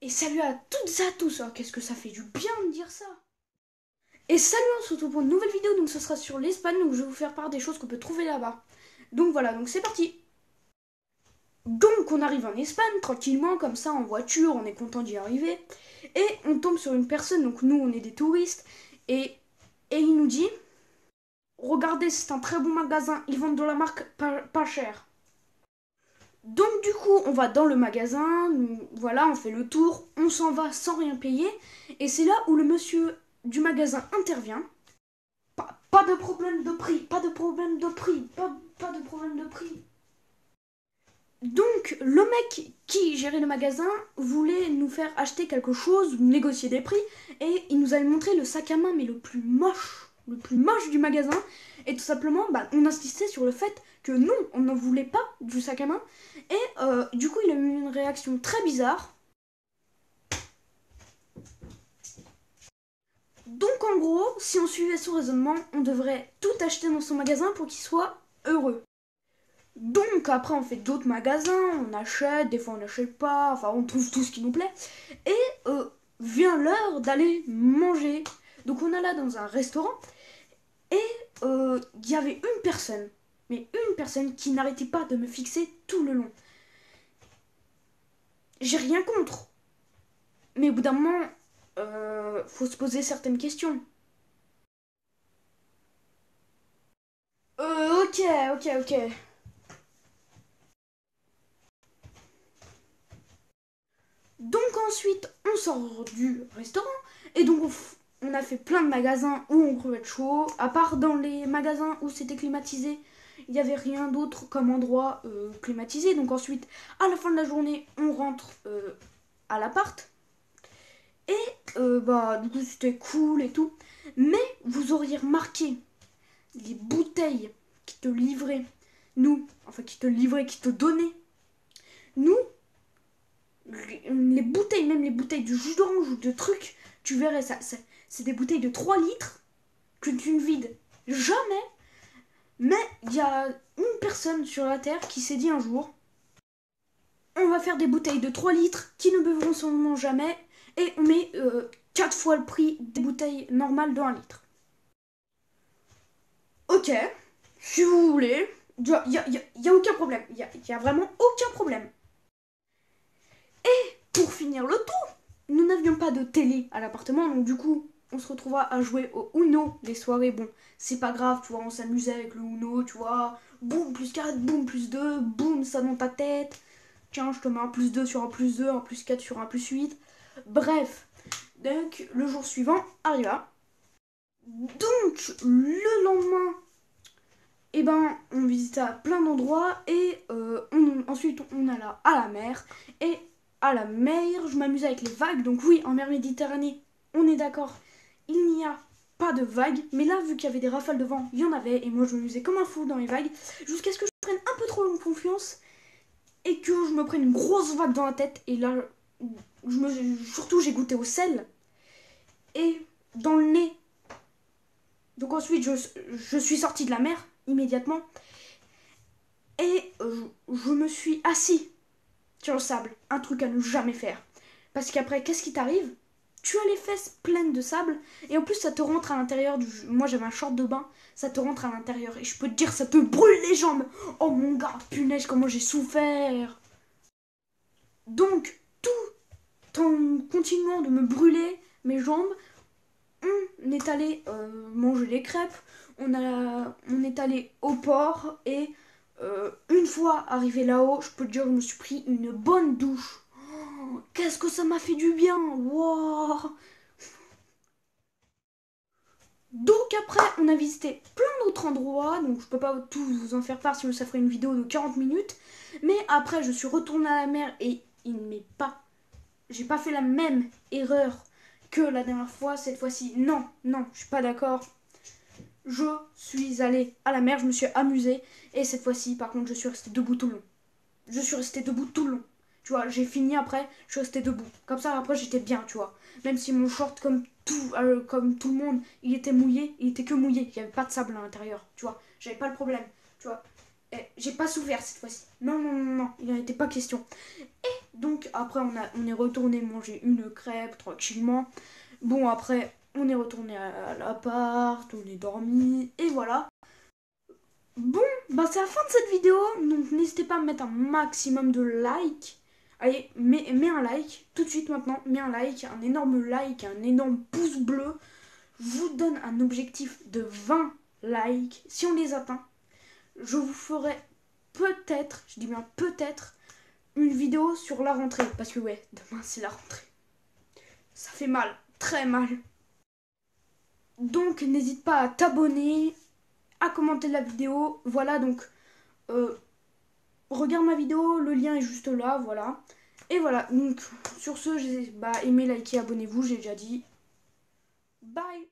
Et salut à toutes et à tous. Oh, qu'est-ce que ça fait du bien de dire ça. Et salut, on se retrouve pour une nouvelle vidéo. Donc ce sera sur l'Espagne. Donc je vais vous faire part des choses qu'on peut trouver là-bas. Donc voilà, donc c'est parti. Donc on arrive en Espagne tranquillement comme ça en voiture. On est content d'y arriver. Et on tombe sur une personne. Donc nous on est des touristes. Et, et il nous dit: regardez, c'est un très bon magasin. Ils vendent de la marque pas cher. Donc du coup, on va dans le magasin, voilà, on fait le tour, on s'en va sans rien payer, et c'est là où le monsieur du magasin intervient. Pas de problème de prix, pas de problème de prix, pas de problème de prix. Donc le mec qui gérait le magasin voulait nous faire acheter quelque chose, négocier des prix, et il nous avait montré le sac à main mais le plus moche du magasin, et tout simplement on insistait sur le fait que non, on ne voulait pas du sac à main, et du coup il a eu une réaction très bizarre. Donc en gros, si on suivait son raisonnement, on devrait tout acheter dans son magasin pour qu'il soit heureux. Donc après on fait d'autres magasins, on achète, des fois on n'achète pas, enfin on trouve tout ce qui nous plaît. Et vient l'heure d'aller manger. Donc on allait dans un restaurant et il y avait une personne, mais une personne qui n'arrêtait pas de me fixer tout le long. J'ai rien contre, mais au bout d'un moment, faut se poser certaines questions. Ok, ok. Donc ensuite, on sort du restaurant et donc on a fait plein de magasins où on crevait de chaud. À part dans les magasins où c'était climatisé, il n'y avait rien d'autre comme endroit climatisé. Donc ensuite, à la fin de la journée, on rentre à l'appart. Et du coup, c'était cool et tout. Mais vous auriez remarqué les bouteilles qui te livraient, qui te donnaient. Nous, les bouteilles, même les bouteilles de jus d'orange ou de trucs, tu verrais ça, c'est des bouteilles de 3 litres que tu ne vides jamais. Mais il y a une personne sur la terre qui s'est dit un jour: on va faire des bouteilles de 3 litres qui ne bevront sûrement jamais, et on met 4 fois le prix des bouteilles normales de 1 litre. Ok, si vous voulez, y a aucun problème, y a vraiment aucun problème. Pour finir le tour, nous n'avions pas de télé à l'appartement, donc du coup, on se retrouva à jouer au Uno les soirées. Bon, c'est pas grave, tu vois, on s'amusait avec le Uno, tu vois. Boum, plus 4, boum, plus 2, boum, ça dans ta tête. Tiens, je te mets un plus 2 sur un plus 2, un plus 4 sur un plus 8. Bref, donc le jour suivant arriva. Donc, le lendemain, on visita plein d'endroits et ensuite on alla à la mer. Et à la mer, je m'amusais avec les vagues. Donc oui, en mer Méditerranée, on est d'accord, il n'y a pas de vagues. Mais là, vu qu'il y avait des rafales de vent, il y en avait. Et moi, je m'amusais comme un fou dans les vagues. Jusqu'à ce que je prenne un peu trop confiance et que je me prenne une grosse vague dans la tête. Et là, surtout, j'ai goûté au sel et dans le nez. Donc ensuite, je suis sortie de la mer immédiatement. Et je me suis assis sur le sable. Un truc à ne jamais faire. Parce qu'après, qu'est-ce qui t'arrive? Tu as les fesses pleines de sable. Et en plus, ça te rentre à l'intérieur du... Moi, j'avais un short de bain. Ça te rentre à l'intérieur. Et je peux te dire, ça te brûle les jambes. Oh mon gars, punaise, comment j'ai souffert. Donc, tout en continuant de me brûler mes jambes, on est allé manger des crêpes. On est allé au port. Et une fois arrivé là-haut, je peux te dire, je me suis pris une bonne douche. Oh, qu'est-ce que ça m'a fait du bien. Wow. Donc après, on a visité plein d'autres endroits, donc je peux pas tout vous en faire part, sinon ça ferait une vidéo de 40 minutes. Mais après, je suis retournée à la mer et j'ai pas fait la même erreur que la dernière fois. Cette fois-ci, non, je suis pas d'accord. Je suis allée à la mer, je me suis amusée, et cette fois-ci, par contre, je suis restée debout tout le long. Je suis restée debout tout le long. Tu vois, j'ai fini après, je suis restée debout. Comme ça, après, j'étais bien, tu vois. Même si mon short, comme tout le monde, il était mouillé, il était que mouillé. Il n'y avait pas de sable à l'intérieur, tu vois. J'avais pas le problème, tu vois. J'ai pas souffert cette fois-ci. Non, non, non, non, il n'en était pas question. Et donc après on est retourné manger une crêpe tranquillement. Bon après on est retourné à l'appart, on est dormi et voilà. Bon, bah c'est la fin de cette vidéo, donc n'hésitez pas à mettre un maximum de likes. Allez, mets un like, tout de suite maintenant, mets un like, un énorme pouce bleu. Je vous donne un objectif de 20 likes. Si on les atteint, je vous ferai peut-être, je dis bien peut-être, une vidéo sur la rentrée. Parce que ouais, demain c'est la rentrée. Ça fait mal, très mal. Donc n'hésite pas à t'abonner, à commenter la vidéo. Voilà, donc euh, regarde ma vidéo, le lien est juste là, voilà. Et voilà, donc sur ce, aimez, likez, abonnez-vous, j'ai déjà dit. Bye.